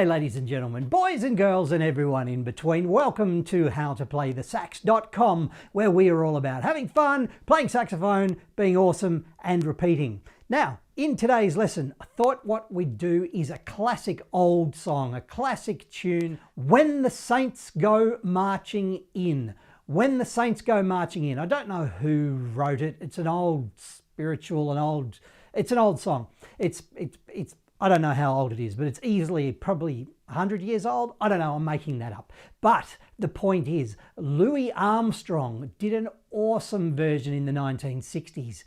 G'day ladies and gentlemen, boys and girls and everyone in between. Welcome to howtoplaythesax.com, where we are all about having fun, playing saxophone, being awesome and repeating. Now, in today's lesson, I thought what we'd do is a classic old song, a classic tune, When the Saints Go Marching In. When the Saints Go Marching In. I don't know who wrote it. It's an old spiritual, it's an old song. It's I don't know how old it is, but it's easily probably 100 years old. I don't know, I'm making that up. But the point is, Louis Armstrong did an awesome version in the 1960s.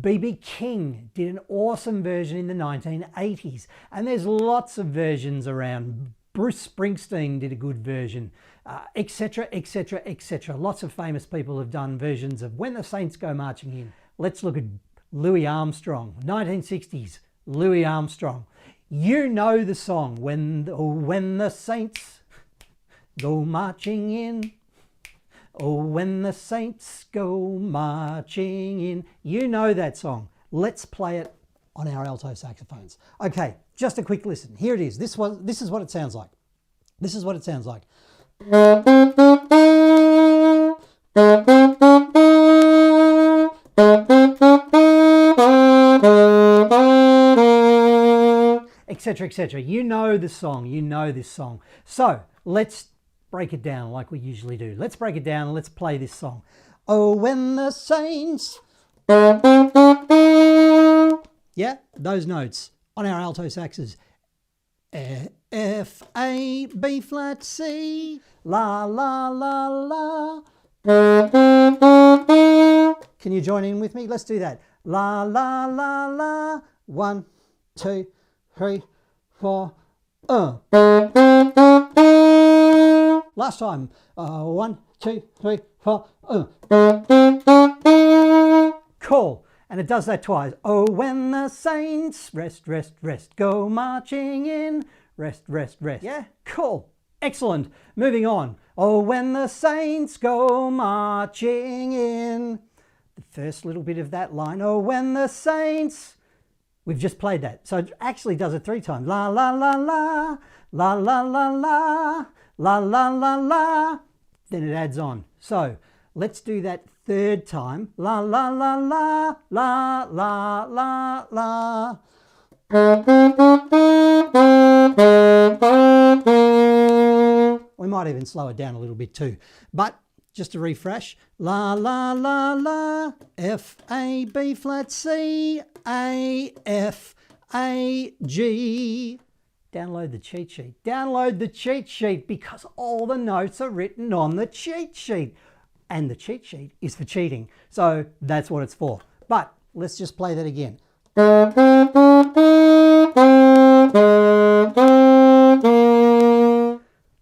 B.B. King did an awesome version in the 1980s. And there's lots of versions around. Bruce Springsteen did a good version, etc., etc., etc. Lots of famous people have done versions of When the Saints Go Marching In. Let's look at Louis Armstrong, 1960s. Louis Armstrong. You know the song, when the Saints go marching in. Oh, when the Saints go marching in. You know that song. Let's play it on our alto saxophones. Okay, just a quick listen. Here it is. This is what it sounds like. This is what it sounds like. Etc., etc. You know the song, you know this song. So let's break it down like we usually do. Let's break it down and let's play this song. Oh, when the saints... Yeah, those notes on our alto saxes. F, A, B flat, C, la, la, la, la. Can you join in with me? Let's do that. La, la, la, la. 1, 2, 3, 4. Last time. 1, 2, 3, 4. Cool. And it does that twice. Oh, when the saints rest, rest, rest, go marching in. Rest, rest, rest. Yeah? Cool. Excellent. Moving on. Oh, when the saints go marching in. The first little bit of that line. Oh, when the saints... We've just played that. So it actually does it 3 times. La, la, la, la. La, la, la, la. La, la, la, la. Then it adds on. So let's do that 3rd time. La, la, la, la. La, la, la, la. We might even slow it down a little bit too. But just to refresh. La, la, la, la. F, A, B flat, C, A, F, A, G. Download the cheat sheet. Download the cheat sheet because all the notes are written on the cheat sheet. And the cheat sheet is for cheating. So that's what it's for. But let's just play that again.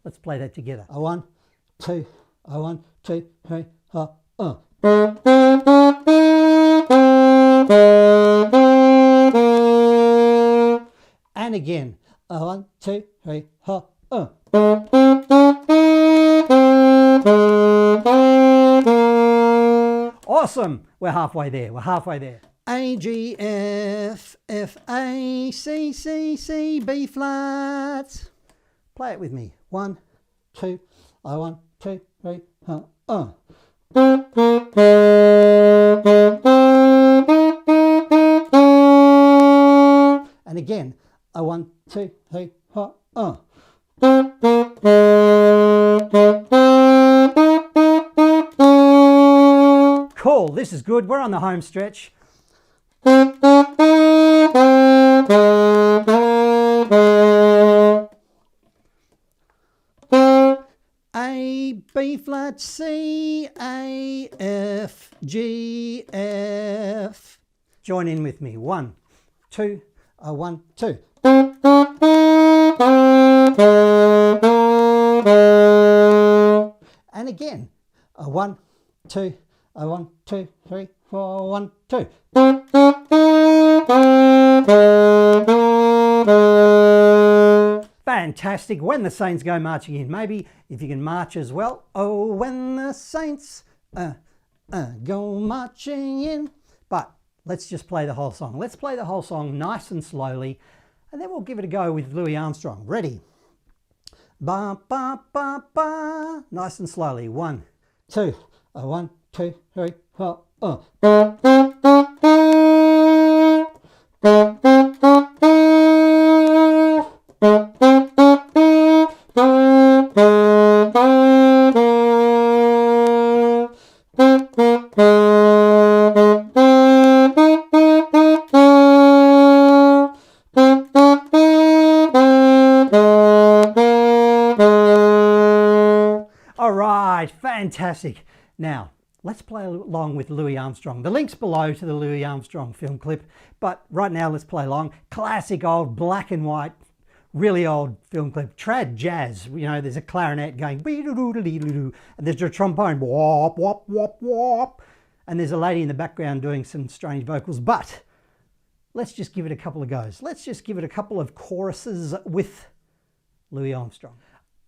Let's play that together. 1, 2, 1, 2, 3, 4. And again. 1, 2, 3, 4. Awesome. We're halfway there. We're halfway there. A, G, F, F, A, C, C, C, B flat. Play it with me. 1, 2, 1, 2, 3, 4. And again. 1, 2, 3, 4. Cool. This is good. We're on the home stretch. A, B flat, C, A, F, G, F. Join in with me. 1, 2, 1, 2. And again. 1, 2, 1, 2, 3, 4, 1, 2. Fantastic. When the saints go marching in. Maybe if you can march as well. Oh, when the saints go marching in. But let's just play the whole song. Let's play the whole song nice and slowly. and then we'll give it a go with Louis Armstrong. Ready? Ba, ba, ba, ba. Nice and slowly. 1, 2, 1, 2, 3, 4. All right, fantastic. Now, let's play along with Louis Armstrong. The link's below to the Louis Armstrong film clip, but right now let's play along. Classic old black and white, really old film clip. Trad jazz, you know, there's a clarinet going, and there's a trombone, wop, wop, wop, wop, and there's a lady in the background doing some strange vocals, but let's just give it a couple of goes. Let's just give it a couple of choruses with Louis Armstrong.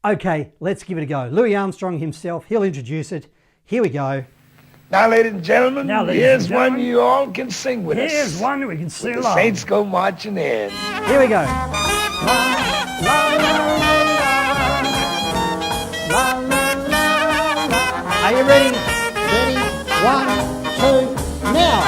Okay, let's give it a go. Louis Armstrong himself, he'll introduce it. Here we go. Now, ladies and gentlemen, here's one you all can sing with us. Here's one we can sing along. The Saints go marching in. Here we go. Are you ready? Ready? 1, 2, now.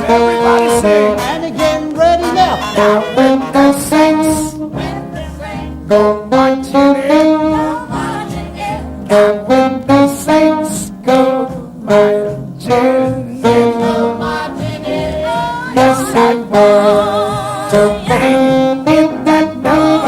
Everybody sing. And again, ready now. Now when the Saints go marching in. Now when the Saints go marching in. Yes, I want to be in that number.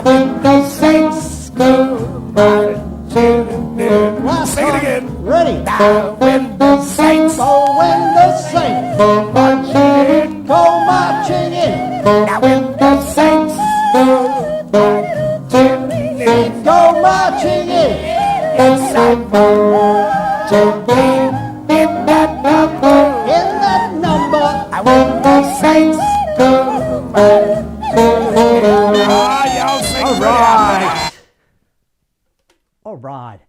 When the Saints go marching in. Sing it again. Ready. Now when the Saints Oh, when the Saints go marching in. go marching in. Now when the Saints go marching in. Go marching in. Yes, I want to be in that number. In that number. When the Saints go marching in. Y'all sing All pretty right. All right.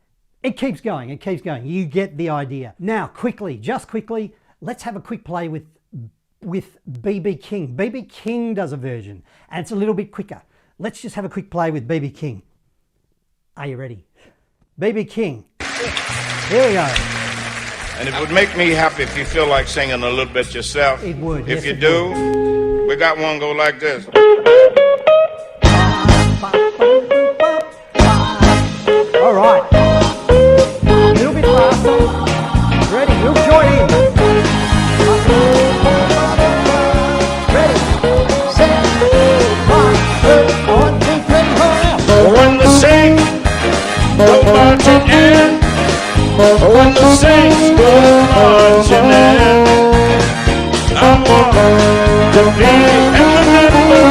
It keeps going. It keeps going. You get the idea. Now, quickly, just quickly, let's have a quick play with B.B. King. B.B. King does a version, and it's a little bit quicker. Let's just have a quick play with B.B. King. Are you ready? B.B. King. Here we go. And it would make me happy if you feel like singing a little bit yourself. It would. If yes, you do, we got one go like this. All right. A little bit faster. Ready? We'll join in. Ready? Set. 1, 2, 1, 2, 3, 4 now. When the Saints go marching in, when the Saints go marching in, I want to be in the number.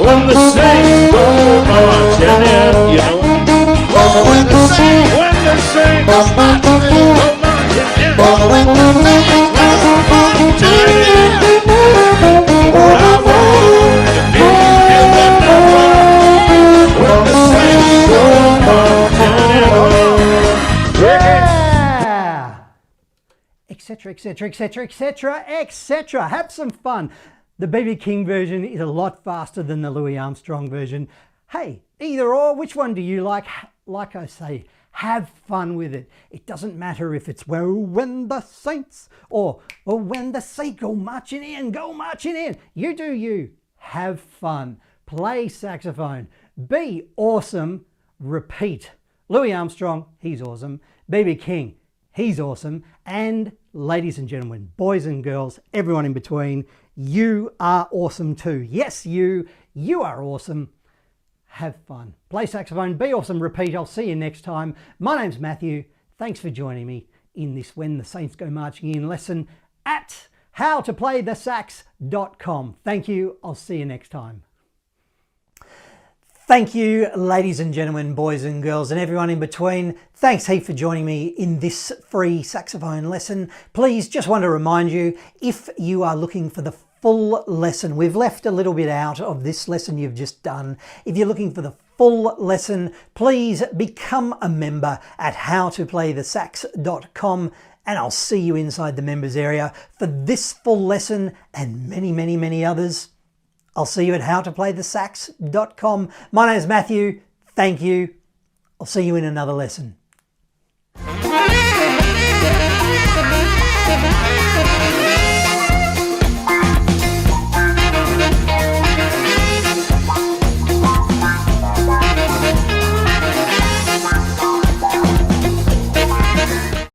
When the Saints go marching in, you know. When the Saints go marching in, when the Saints go marching in, I want to be in the number. When the Saints go marching in, Yeah! Etc, etc, etc, etc, etc. Have some fun. The B.B. King version is a lot faster than the Louis Armstrong version. Hey, either or, which one do you like? Like I say, have fun with it. It doesn't matter if it's well, when the Saints or when the Saints go marching in, go marching in. You do you. Have fun. Play saxophone. Be awesome. Repeat. Louis Armstrong, he's awesome. B.B. King, he's awesome. And ladies and gentlemen, boys and girls, everyone in between, you are awesome too. Yes, you are awesome. Have fun. Play saxophone, be awesome, repeat. I'll see you next time. My name's Matthew. Thanks for joining me in this When the Saints Go Marching In lesson at howtoplaythesax.com. Thank you. I'll see you next time. Thank you, ladies and gentlemen, boys and girls, and everyone in between. Thanks heap for joining me in this free saxophone lesson. Please, just want to remind you, if you are looking for the full lesson, we've left a little bit out of this lesson you've just done. If you're looking for the full lesson, please become a member at howtoplaythesax.com, and I'll see you inside the members area for this full lesson and many, many, many others. I'll see you at howtoplaythesax.com. My name is Matthew. Thank you. I'll see you in another lesson.